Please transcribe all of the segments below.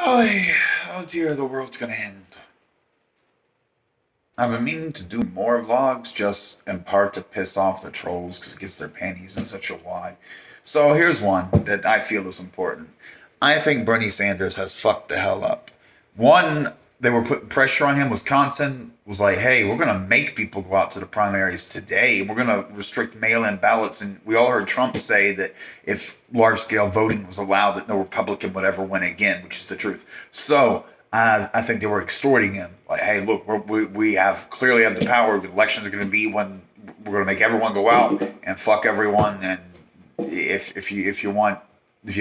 Oh dear, the world's gonna end. I've been meaning to do more vlogs just in part to piss off the trolls because it gets their panties in such a wad. So here's one that I feel is important. I think Bernie Sanders has fucked the hell up. One, they were putting pressure on him. Wisconsin was like, hey, we're going to make people go out to the primaries today. We're going to restrict mail in ballots. And we all heard Trump say that if large scale voting was allowed, that no Republican would ever win again, which is the truth. So I think they were extorting him. Like, hey, look, we have clearly have the power. The elections are going to be when we're going to make everyone go out and fuck everyone. And if you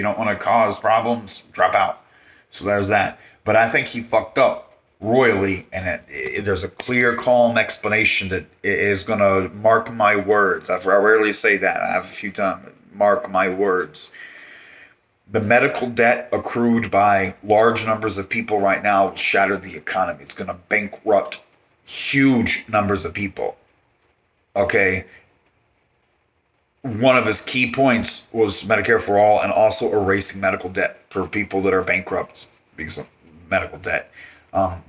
don't want to cause problems, drop out. So there's that. But I think he fucked up royally, and there's a clear, calm explanation that is going to mark my words. I rarely say that. I have a few times. Mark my words. The medical debt accrued by large numbers of people right now will shatter the economy. It's going to bankrupt huge numbers of people. Okay. One of his key points was Medicare for all and also erasing medical debt for people that are bankrupt because of medical debt.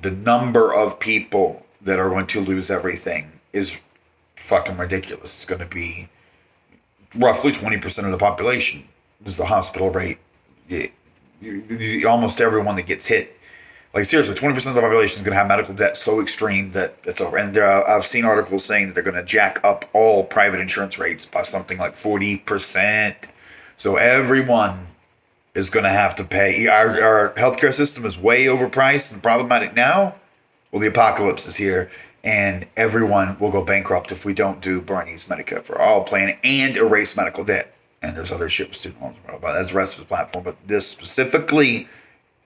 The number of people that are going to lose everything is fucking ridiculous. It's going to be roughly 20% of the population is the hospital rate. Almost everyone that gets hit, like seriously, 20% of the population is going to have medical debt so extreme that it's over. And I've seen articles saying that they're going to jack up all private insurance rates by something like 40%. So everyone is going to have to pay. Our healthcare system is way overpriced and problematic now. Well, the apocalypse is here, and everyone will go bankrupt if we don't do Bernie's Medicare for All plan and erase medical debt. And there's other shit with student loans, but that's the rest of the platform. But this specifically,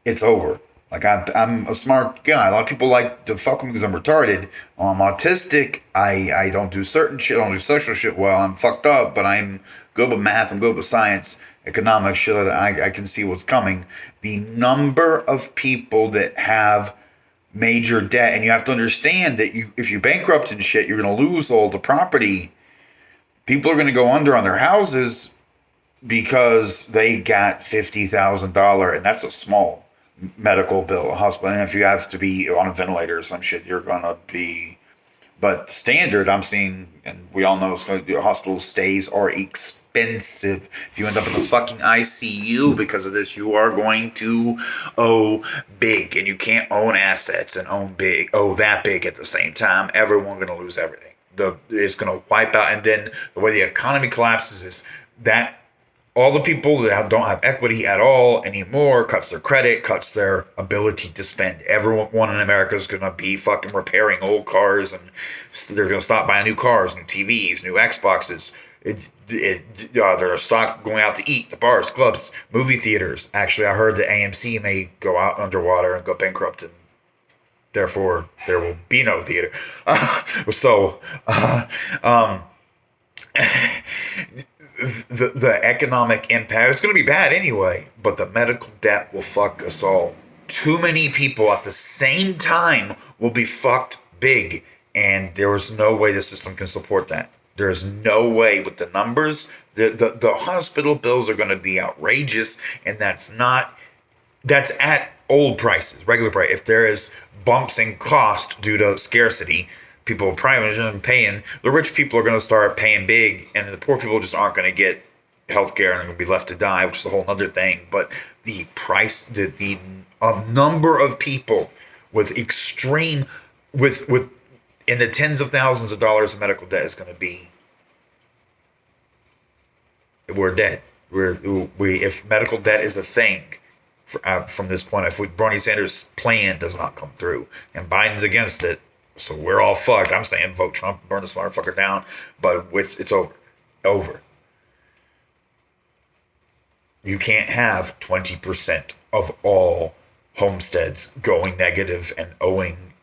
it's over. Like I'm a smart guy. A lot of people like to fuck with me because I'm retarded. I'm autistic. I don't do certain shit. I don't do social shit well. I'm fucked up, but I'm good with math. I'm good with science, economics. Shit. I can see what's coming. The number of people that have major debt, and you have to understand that if you bankrupt and shit, you're gonna lose all the property. People are gonna go under on their houses because they got $50,000, and that's a small medical bill, a hospital. And if you have to be on a ventilator or some shit, you're gonna be. But standard, I'm seeing, and we all know, hospital stays are expensive. If you end up in the fucking ICU because of this, you are going to owe big, and you can't own assets and owe that big at the same time. Everyone's gonna lose everything. It's gonna wipe out, and then the way the economy collapses is that all the people that don't have equity at all anymore cuts their credit, cuts their ability to spend. Everyone in America is going to be fucking repairing old cars, and they're going to stop buying new cars, new TVs, new Xboxes. They're going to stop going out to eat, the bars, clubs, movie theaters. Actually, I heard that AMC may go out underwater and go bankrupt, and therefore there will be no theater. So, the economic impact, it's going to be bad anyway, but the medical debt will fuck us all. Too many people at the same time will be fucked big, and there is no way the system can support that. There is no way with the numbers. The hospital bills are going to be outrageous, and that's at old prices, regular price. If there is bumps in cost due to scarcity, people private paying, the rich people are going to start paying big, and the poor people just aren't going to get health care and they're going to be left to die, which is a whole other thing. But the price, the number of people with extreme, with in the tens of thousands of dollars of medical debt is going to be, we're dead. If medical debt is a thing from this point, if Bernie Sanders' plan does not come through and Biden's against it, so we're all fucked. I'm saying vote Trump, burn this motherfucker down, but it's over. Over. You can't have 20% of all homesteads going negative and owing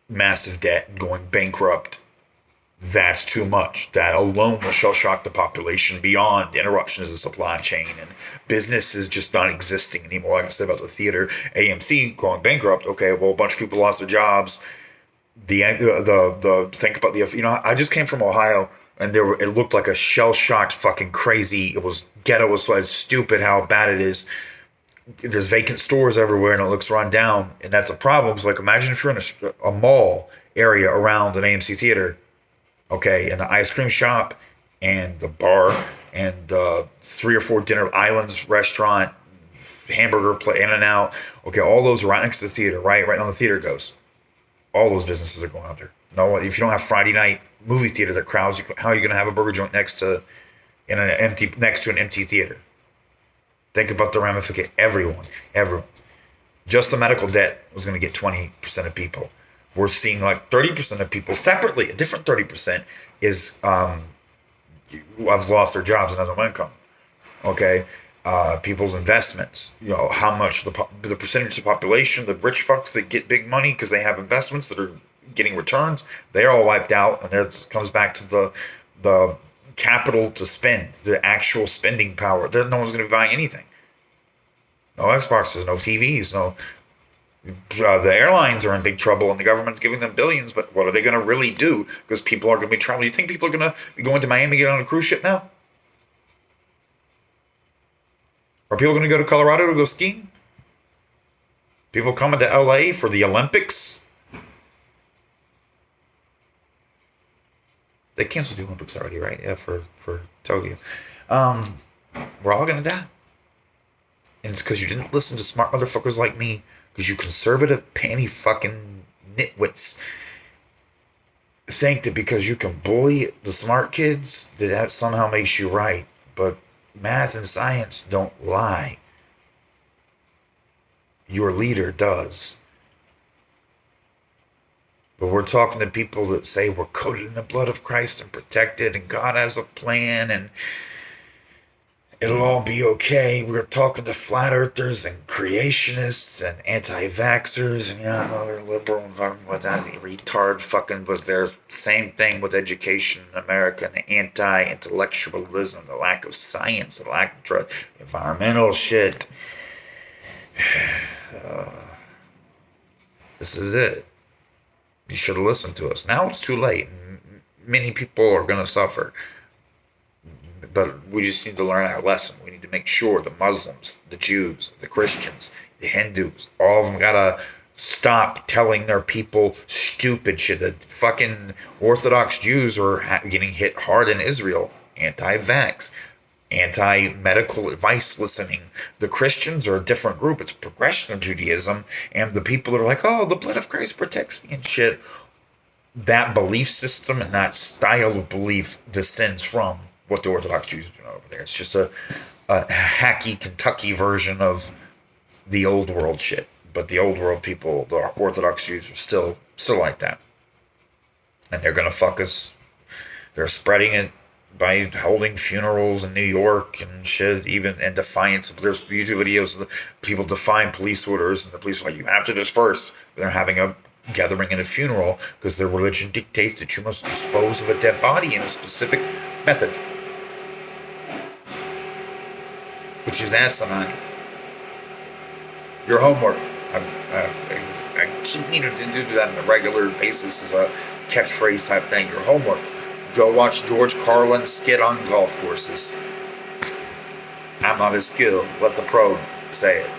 massive debt and going bankrupt. That's too much. That alone will shell shock the population beyond interruptions in the supply chain and businesses just not existing anymore. Like I said about the theater, AMC going bankrupt. Okay, well, a bunch of people lost their jobs. Think about I just came from Ohio, and it looked like a shell shocked fucking crazy. It was ghetto. It was so stupid how bad it is. there's vacant stores everywhere and it looks run down, and that's a problem. It's like, imagine if you're in a mall area around an AMC theater, okay, and the ice cream shop and the bar and the 3 or 4 dinner islands restaurant, hamburger play, In and Out, okay, all those are right next to the theater, right on the theater goes. All those businesses are going under. No, if you don't have Friday night movie theater that crowds, how are you going to have a burger joint next to an empty theater? Think about the ramification. Everyone. Just the medical debt was going to get 20% of people. We're seeing like 30% of people separately. A different 30% is have lost their jobs and has no income. Okay, people's investments. How much the percentage of the population, the rich fucks that get big money because they have investments that are getting returns, they're all wiped out, and it comes back to the capital to spend, the actual spending power. Then no one's going to be buying anything. No Xboxes, no TVs, no. The airlines are in big trouble, and the government's giving them billions. But what are they going to really do? Because people are going to be traveling. You think people are going to be going to Miami, get on a cruise ship now? Are people going to go to Colorado to go skiing? People coming to LA for the Olympics? They canceled the Olympics already, right? Yeah, for Tokyo. We're all going to die. And it's because you didn't listen to smart motherfuckers like me. Because you conservative panty fucking nitwits think that because you can bully the smart kids, that somehow makes you right. But math and science don't lie. Your leader does. But we're talking to people that say we're coated in the blood of Christ and protected, and God has a plan, and it'll all be okay. We're talking to flat earthers and creationists and anti-vaxxers, and they're liberal and with that retard fucking, but there's same thing with education in America and the anti-intellectualism, the lack of science, the lack of trust, environmental shit. This is it. You should have listened to us. Now it's too late. Many people are going to suffer. But we just need to learn our lesson. We need to make sure the Muslims, the Jews, the Christians, the Hindus, all of them gotta stop telling their people stupid shit. The fucking Orthodox Jews are getting hit hard in Israel. Anti-vax, anti-medical advice listening. The Christians are a different group. It's progression of Judaism. And the people that are like, oh, the blood of Christ protects me and shit. That belief system and that style of belief descends from what the Orthodox Jews are doing over there. It's just a hacky Kentucky version of the old world shit. But the old world people, the Orthodox Jews, are still like that. And they're going to fuck us. They're spreading it by holding funerals in New York and shit, even in defiance of, there's YouTube videos of people defying police orders, and the police are like, you have to disperse. They're having a gathering at a funeral because their religion dictates that you must dispose of a dead body in a specific method, which is asinine. Your homework. I keep needing to do that on a regular basis as a catchphrase type thing. Your homework. Go watch George Carlin's skit on golf courses. I'm not as skilled. Let the pro say it.